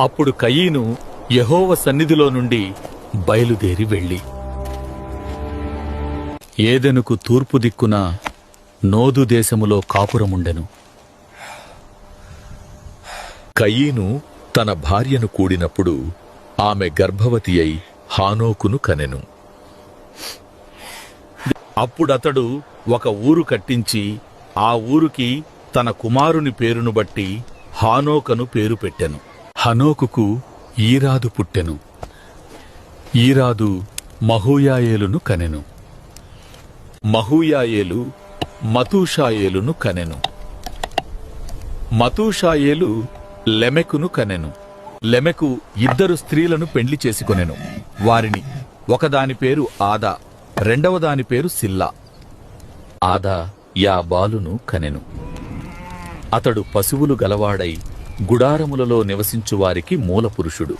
అప్పుడు కయీను యెహోవా సన్నిధిలో నుండి బయలుదేరి వెళ్ళి ఏదెనుకు తూర్పు దిక్కున నోదు దేశములో కాపురముండెను. కయీను తన భార్యను కూడినప్పుడు ఆమె గర్భవతి అయి హానోకును కనెను. అప్పుడతడు ఒక ఊరు కట్టించి ఆ ఊరికి తన కుమారుని పేరును బట్టి హానోకను పేరు పెట్టెను. హనోకుకు ఈరాదు పుట్టెను. ఈరాదు మహూయాయేలును కనెను. మహూయాయేలు మతూషాయేలును కనెను. మతూషాయేలు లెమెకును కనెను. లెమెకు 2 స్త్రీలను పెండ్లి చేసుకొనెను. వారిని ఒకదాని పేరు ఆదా, రెండవ దాని పేరు సిల్లా. ఆదా యాబాలును కనెను. అతడు పశువులు గలవాడై గుడారములలో నివసించువారికి మూలపురుషుడు.